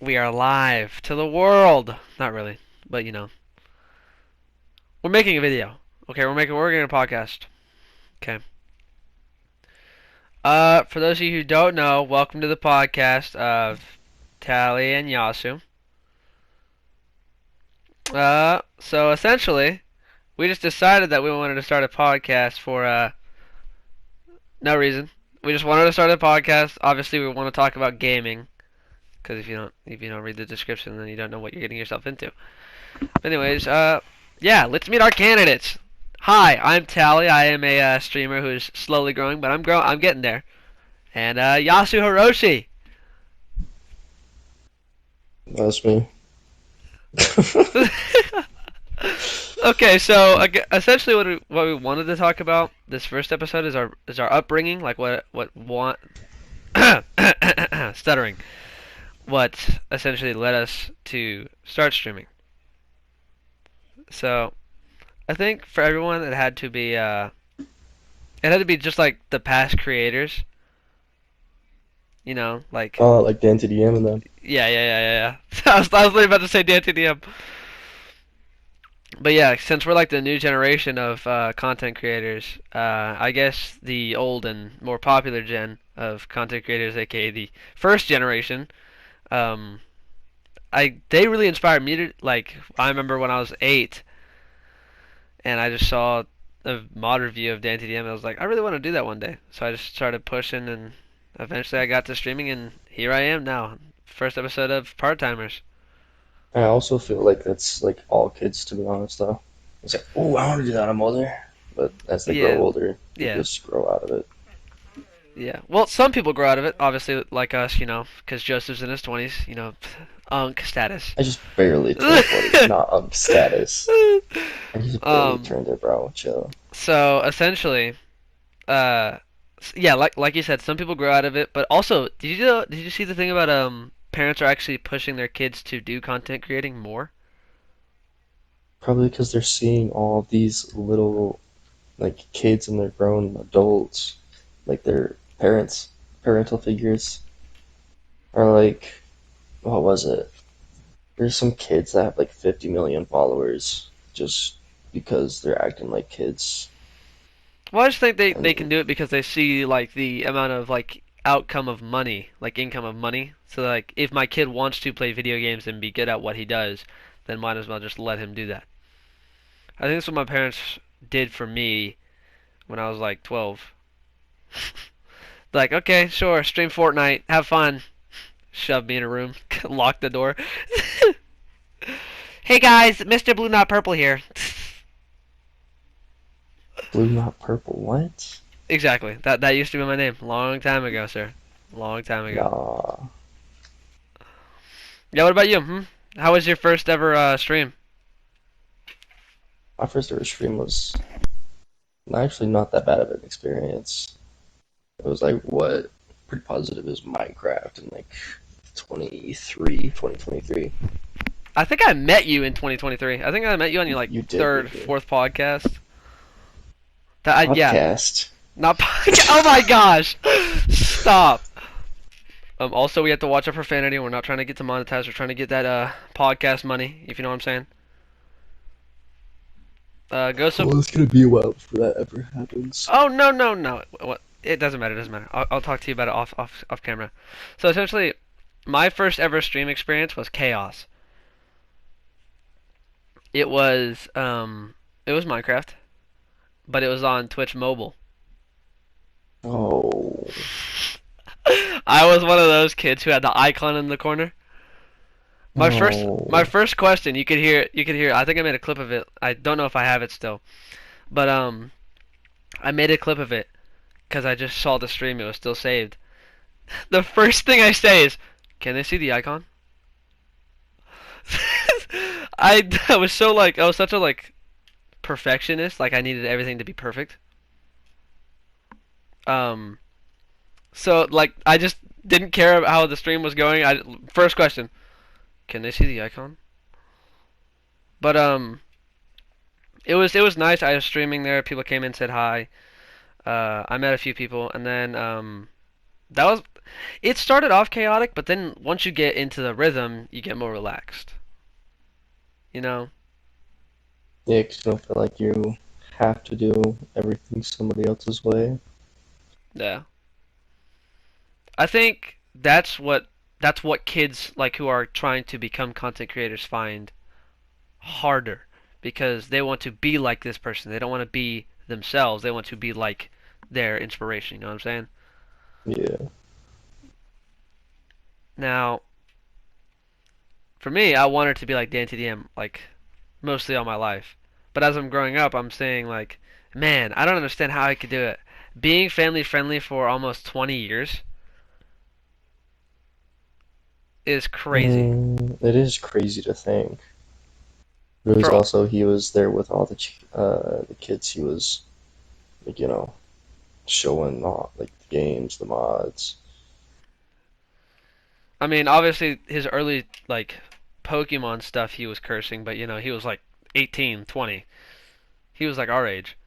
We are live to the world. Not really, but we're making a video. Okay, we're making a podcast. Okay. For those of you who don't know, welcome to the podcast of Tally and Yasu. So essentially, we just decided that we wanted to start a podcast for no reason. We just wanted to start a podcast. Obviously, we want to talk about gaming because if you don't read the description, then you don't know what you're getting yourself into. Anyways, yeah, let's meet our candidates. Hi, I'm Tally. I am a streamer who's slowly growing, but I'm getting there. And Yasu Hiroshi. That's me. Okay, so essentially, what we wanted to talk about this first episode is our upbringing, like what want stuttering, what essentially led us to start streaming. So I think for everyone, it had to be just like the past creators, like Oh, like Dan TDM and them. yeah. I was literally about to say DTDM, but yeah, since we're like the new generation of content creators, I guess the old and more popular gen of content creators, aka the first generation, um, they really inspired me to like. I remember when I was 8, and I just saw a mod review of Dan TDM, and I was like, I really want to do that one day. So I just started pushing, and eventually I got to streaming, and here I am now. First episode of Part Timers. I also feel like that's like all kids, to be honest, though. It's like, oh, I want to do that when I'm older. But as they grow Yeah, older, they yeah, just grow out of it. yeah. Well, some people grow out of it, obviously, like us, because Joseph's in his 20s, unk status. I just barely turned 40. Not status. I just barely um, turned it, bro. Chill. so essentially, uh, yeah, like you said, some people grow out of it, but also, did you see the thing about parents are actually pushing their kids to do content creating more? Probably because they're seeing all these little, like, kids and they're grown adults, like their parents, parental figures, are like, what was it? There's some kids that have like 50 million followers just because they're acting like kids. Well, I just think they can And do it because they see like the amount of like outcome of money, like income of money. So like if my kid wants to play video games and be good at what he does, then might as well just let him do that. I think that's what my parents did for me when I was like 12. Like, okay, sure, stream Fortnite, have fun. Shove me in a room, lock the door. Hey guys, Mr. Blue Not Purple here. blue, not purple. What? Exactly. That used to be my name. Long time ago, sir. Long time ago. Nah. Yeah, what about you? How was your first ever stream? My first ever stream was actually not that bad of an experience. It was like what pretty positive is Minecraft in like 2023. I think I met you in 2023. I think I met you on your like You did third, meet me. fourth podcast. Yeah, Podcast. not podcast. Oh my gosh! Stop. Also, we have to watch our profanity. We're not trying to get to monetize. We're trying to get that podcast money. If you know what I'm saying. Go sub. Well, it's gonna be a while before that ever happens. Oh no no no! What? It doesn't matter. It doesn't matter. I'll talk to you about it off camera. So essentially, my first ever stream experience was chaos. It was Minecraft, but it was on Twitch Mobile. Oh, I was one of those kids who had the icon in the corner. My no. first question, you could hear. I think I made a clip of it. I don't know if I have it still, but I made a clip of it because I just saw the stream. It was still saved. The first thing I say is, "Can they see the icon?" I was such a like perfectionist. Like I needed everything to be perfect. Um, so like I just didn't care how the stream was going. First question, can they see the icon? But it was nice. I was streaming there. People came in, said hi. I met a few people, and then that was It started off chaotic, but then once you get into the rhythm, you get more relaxed. You know? Yeah, 'cause you don't feel like you have to do everything somebody else's way. Yeah. I think that's what kids like who are trying to become content creators find harder because they want to be like this person. They don't want to be themselves. They want to be like their inspiration. You know what I'm saying? Yeah. Now, for me, I wanted to be like Dan TDM like mostly all my life. But as I'm growing up, I'm saying like, man, I don't understand how I could do it. Being family friendly for almost 20 years is crazy. It is crazy to think. But it was For also he was there with all the kids. He was like showing off like the games, the mods. I mean, obviously his early like Pokemon stuff he was cursing, but he was like 18, 20. He was like our age,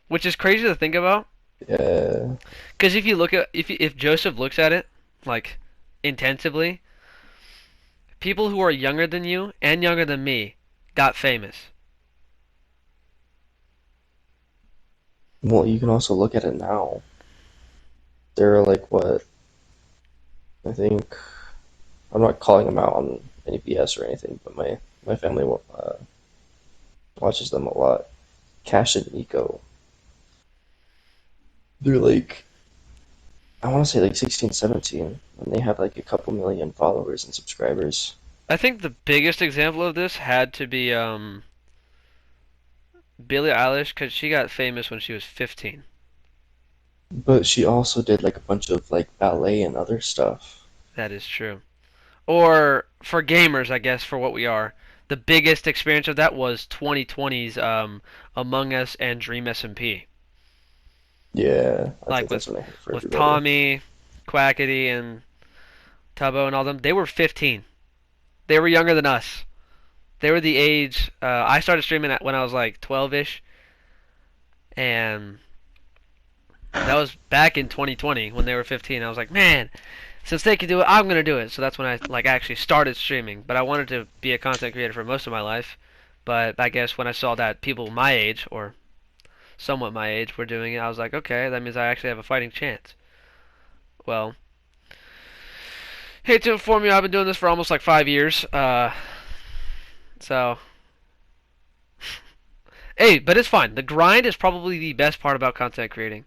which is crazy to think about. Yeah. Because if you look at if Joseph looks at it like intensively, people who are younger than you and younger than me got famous. Well, you can also look at it now. There are like what I think. I'm not calling them out on any BS or anything, but my family watches them a lot. Cash and Nico. They're like I want to say like 16, 17, and they have like a couple million followers and subscribers. I think the biggest example of this had to be Billie Eilish because she got famous when she was 15. But she also did like a bunch of like ballet and other stuff. That is true. Or for gamers, I guess, for what we are, the biggest experience of that was 2020's Among Us and Dream SMP. Yeah, I Like think with that's when I hit for with everybody. Tommy, Quackity, and Tubbo and all them. They were 15. They were younger than us. They were the age. I started streaming when I was like 12ish, and that was back in 2020 when they were 15. I was like, man, since they could do it, I'm gonna do it. So that's when I like actually started streaming. But I wanted to be a content creator for most of my life. But I guess when I saw that people my age or somewhat my age were doing it, I was like, okay, that means I actually have a fighting chance. Well, hate to inform you, I've been doing this for almost like 5 years. So hey, but it's fine. The grind is probably the best part about content creating.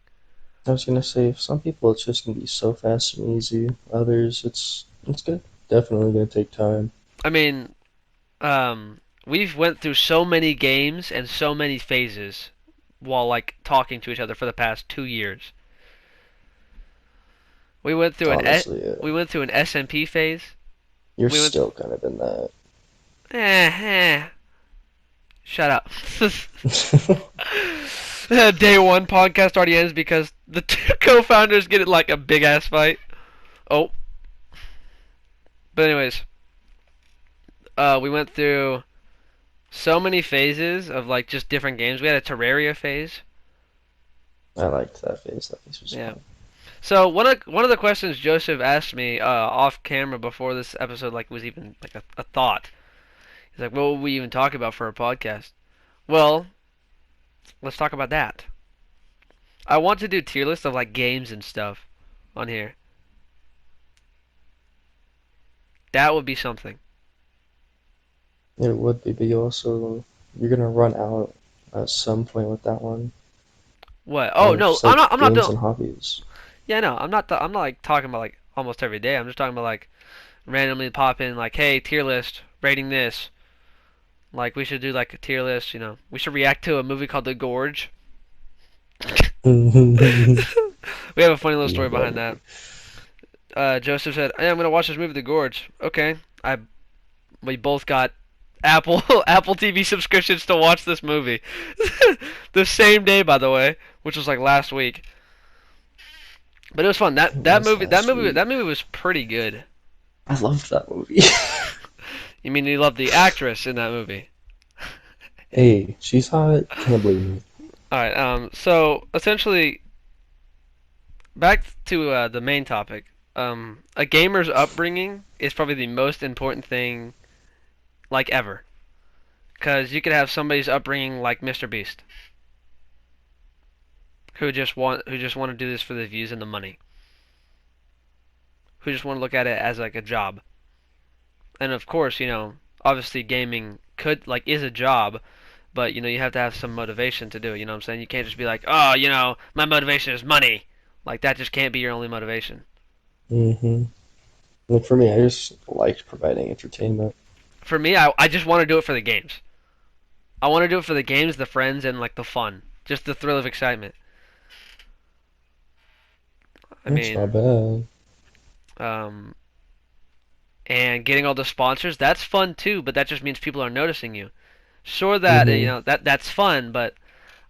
I was gonna say, for some people it's just gonna be so fast and easy. Others, it's good. Definitely gonna take time. I mean, we've went through so many games and so many phases while like talking to each other for the past 2 years. We went through Honestly, we went through an SMP phase. you're We went still kind of in that. eh. Shut up. Day one podcast already ends because the two co-founders get in like a big ass fight. Oh, but anyways, we went through so many phases of like just different games. We had a Terraria phase. I liked that phase. That phase was Yeah. fun. So one of the questions Joseph asked me off camera before this episode like was even like a thought. He's like, "What would we even talk about for a podcast?" Well, let's talk about that. I want to do tier lists of like games and stuff on here. That would be something. It would be, but you're gonna run out at some point with that one. What? And Oh no, it's I'm like not. I'm not games doing. and hobbies. Yeah, no, I'm not. I'm not like talking about like almost every day. I'm just talking about like randomly pop in like, hey, tier list, rating this. Like we should do like a tier list. We should react to a movie called The Gorge. We have a funny little story Love that behind that. movie. Joseph said, "Hey, I'm gonna watch this movie, The Gorge." Okay, we both got Apple Apple TV subscriptions to watch this movie. The same day, by the way, which was like last week. But it was fun. That It that was movie that last movie week. that movie was pretty good. I loved that movie. You mean you love the actress in that movie? Hey, she's hot. Can't blame me. All right. So essentially, back to the main topic. A gamer's upbringing is probably the most important thing like ever, because you could have somebody's upbringing like Mr. Beast, who just want to do this for the views and the money, who just want to look at it as like a job. And of course, obviously gaming could like is a job, but you have to have some motivation to do it. You know what I'm saying? You can't just be like, oh, my motivation is money. Like that just can't be your only motivation. Hmm. Like for me, I just liked providing entertainment. For me, I just want to do it for the games. I want to do it for the games, the friends, and like the fun, just the thrill of excitement. I That's not mean, bad. um, and getting all the sponsors, that's fun too, but that just means people are noticing you. Sure that Hmm. that's fun, but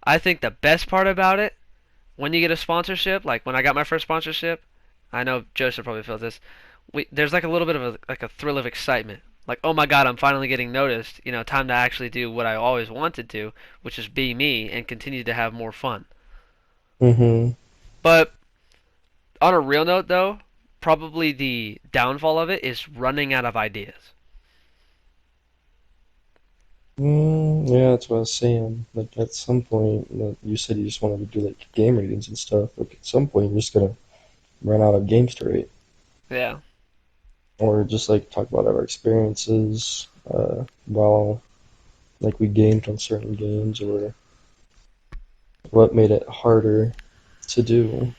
I think the best part about it when you get a sponsorship, like when I got my first sponsorship, I know Joseph probably felt this. There's like a little bit of a thrill of excitement. Like, oh my God, I'm finally getting noticed. Time to actually do what I always wanted to, which is be me and continue to have more fun. Hmm. But on a real note, though, probably the downfall of it is running out of ideas. Yeah, that's what I was saying. Like at some point, you said you just wanted to do like game ratings and stuff. Like at some point, you're just gonna run out of games to rate, Yeah, or just like talk about our experiences while like we gamed on certain games, or what made it harder to do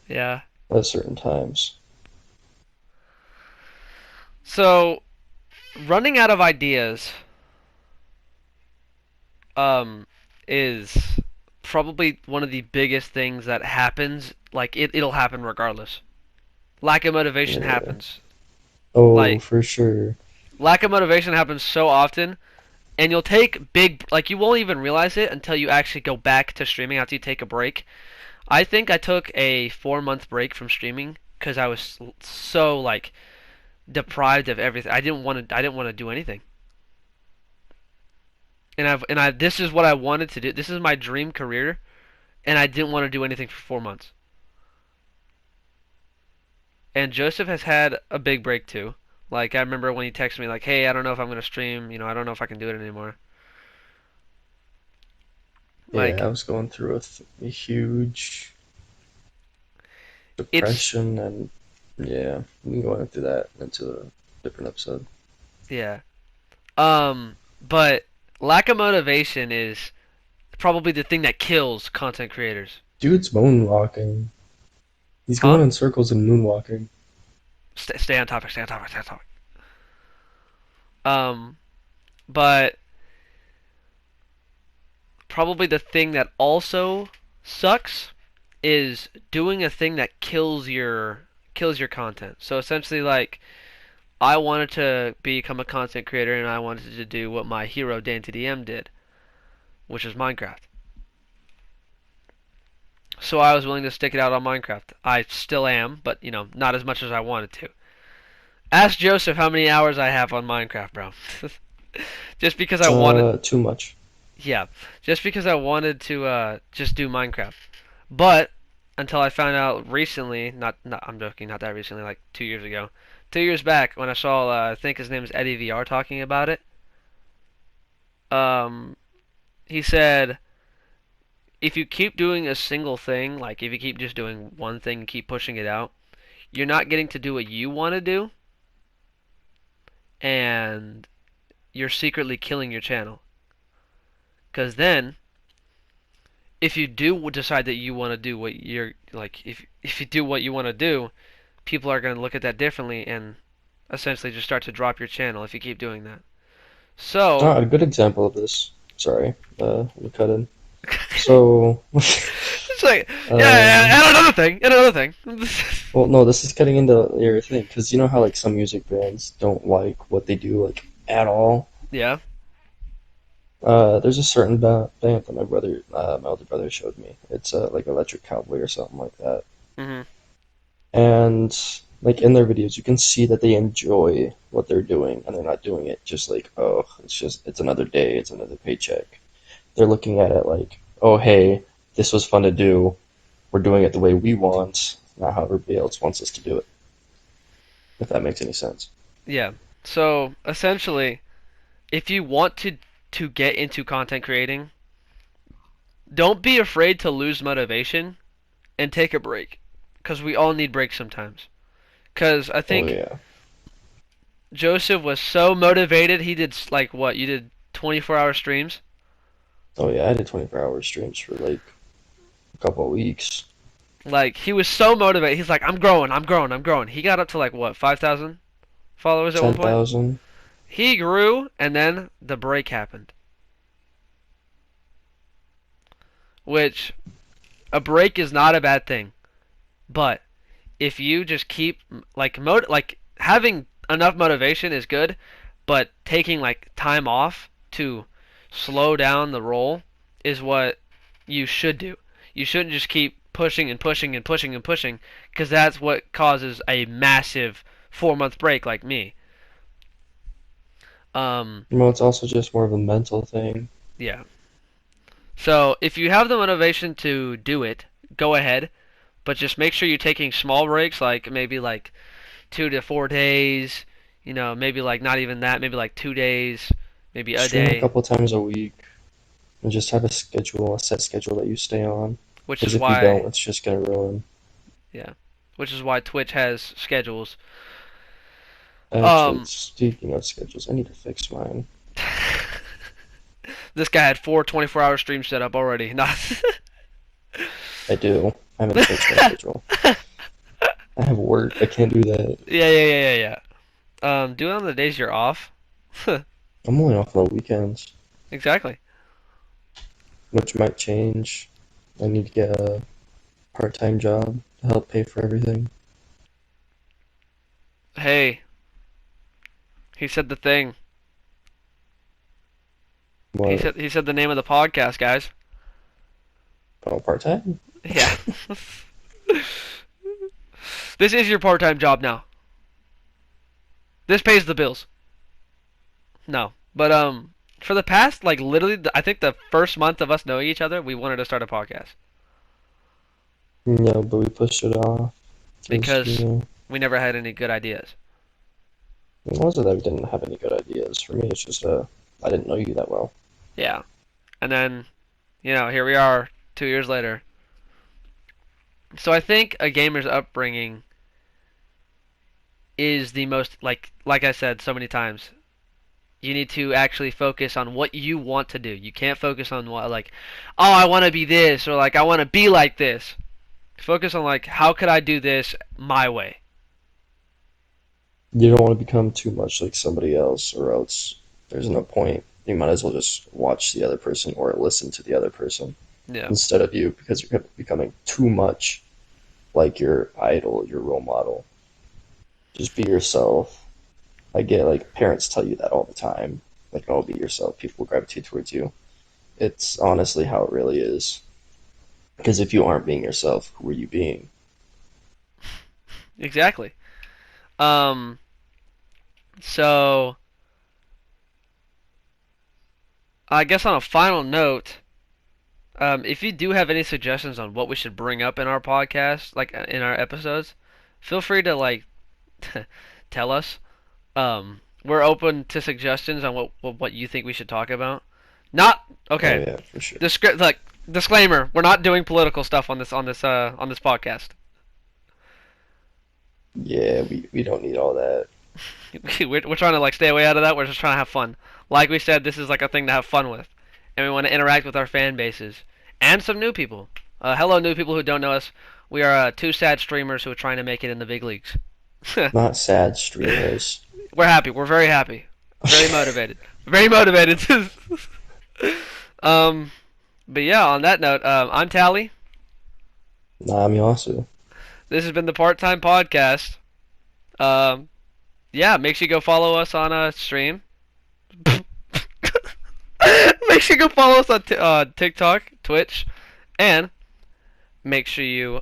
yeah. at certain times. So running out of ideas um, is probably one of the biggest things that happens. Like it'll happen regardless. Lack of motivation Yeah. happens. Oh, Like for sure. lack of motivation happens so often, and you'll take big like you won't even realize it until you actually go back to streaming after you take a break. I think I took a 4 month break from streaming because I was so like deprived of everything. I didn't want to do anything. And I this is what I wanted to do. This is my dream career, and I didn't want to do anything for 4 months. And Joseph has had a big break too. Like I remember when he texted me like, "Hey, I don't know if I'm gonna stream. I don't know if I can do it anymore." Yeah, I Like was going through a huge it's depression, and yeah, we can go into that into a different episode. yeah. But lack of motivation is probably the thing that kills content creators. Dude's moonwalking. He's Huh? going in circles and moonwalking. Stay on topic. Stay on topic. Stay on topic. Um, but probably the thing that also sucks is doing a thing that kills your content. So essentially, like I wanted to become a content creator and I wanted to do what my hero DanTDM did, which is Minecraft. So I was willing to stick it out on Minecraft. I still am, but not as much as I wanted to. Ask Joseph how many hours I have on Minecraft, bro. Just because I wanted, Too much. yeah, just because I wanted to just do Minecraft. But until I found out recently, not I'm joking, not that recently, like 2 years ago, 2 years back when I saw I think his name is Eddie VR talking about it. Um, he said if you keep doing a single thing, like if you keep just doing one thing and keep pushing it out, you're not getting to do what you want to do, and you're secretly killing your channel. Because then, if you do decide that you want to do what you're like, if you do what you want to do, people are going to look at that differently and essentially just start to drop your channel if you keep doing that. So, A good example of this. Sorry, let me cut in. So, it's like, yeah, um, and another thing, and another thing. well, no, this is cutting into your thing because you know how like some music bands don't like what they do like at all. Yeah. There's a certain band that my older brother showed me. It's like Electric Cowboy or something like that. Mhm. And like in their videos, you can see that they enjoy what they're doing, and they're not doing it just like, oh, it's another day, it's another paycheck. They're looking at it like, oh, hey, this was fun to do. We're doing it the way we want. not how everybody else wants us to do it. If that makes any sense. Yeah. So essentially, if you want to get into content creating, don't be afraid to lose motivation and take a break, because we all need breaks sometimes. Because I Oh think yeah. Joseph was so motivated, he did like what you did 24-hour streams. Oh yeah. I did 24-hour streams for like a couple of weeks. Like he was so motivated. He's like, I'm growing, I'm growing, I'm growing. He got up to like what 5,000 followers at one point. 10,000. He grew, and then the break happened. Which a break is not a bad thing, but if you just keep like having enough motivation is good, but taking like time off to slow down the roll is what you should do. You shouldn't just keep pushing and pushing and pushing and pushing, because that's what causes a massive 4 month break like me. Um, Well, it's also just more of a mental thing. yeah. So if you have the motivation to do it, go ahead, but just make sure you're taking small breaks, like maybe like 2 to 4 days. Maybe like not even that, maybe like 2 days, maybe a Stream a day, couple times a week and just have a schedule, a set schedule that you stay on. which Because is if you don't, why, it's just gonna ruin. yeah, which is why Twitch has schedules. Actually, Um, speaking of schedules, I need to fix mine. this guy had four 24-hour streams set up already. Not. I do. I haven't fixed my schedule. I have work. I can't do that. Yeah, yeah, yeah, yeah, yeah. Do it on the days you're off. I'm only off on the weekends, Exactly. which might change. I need to get a part-time job to help pay for everything. Hey, he said the thing. He What? said he said the name of the podcast, guys. Oh, part-time? Yeah. This is your part-time job now. This pays the bills. No, but for the past like literally, I think the first month of us knowing each other, we wanted to start a podcast No, but we pushed it off. Because, because we never had any good ideas. it wasn't that we didn't have any good ideas. For me, it's just, I didn't know you that well. Yeah, and then, here we are 2 years later. So I think a gamer's upbringing is the most like I said so many times. You need to actually focus on what you want to do. You can't focus on what like, oh, I want to be this, or like I want to be like this. Focus on like, how could I do this my way? You don't want to become too much like somebody else, or else there's no point. You might as well just watch the other person or listen to the other person Yeah. instead of you, because you're becoming too much like your idol, your role model. Just be yourself. I get like parents tell you that all the time. Like, oh, be yourself. People gravitate towards you. It's honestly how it really is. Because if you aren't being yourself, who are you being? Exactly. Um. So I guess on a final note, if you do have any suggestions on what we should bring up in our podcast, like in our episodes, feel free to like tell us. We're open to suggestions on what you think we should talk about. Not Oh okay. yeah, for sure. Like disclaimer: we're not doing political stuff on this podcast. Yeah, we don't need all that. We're trying to like stay away out of that. We're just trying to have fun. Like we said, this is like a thing to have fun with, and we want to interact with our fan bases and some new people. Hello, new people who don't know us. We are two sad streamers who are trying to make it in the big leagues. Not sad streamers. We're happy. We're very happy. Very motivated. Very motivated. um, but yeah. On that note, I'm Tally. Nah, Miyasu. This has been the Part Time Podcast. Um, yeah. Make sure you go follow us on stream. Make sure you go follow us on TikTok, Twitch, and make sure you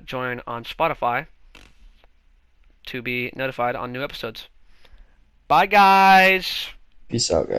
join on Spotify to be notified on new episodes. Bye, guys. Peace out, guys.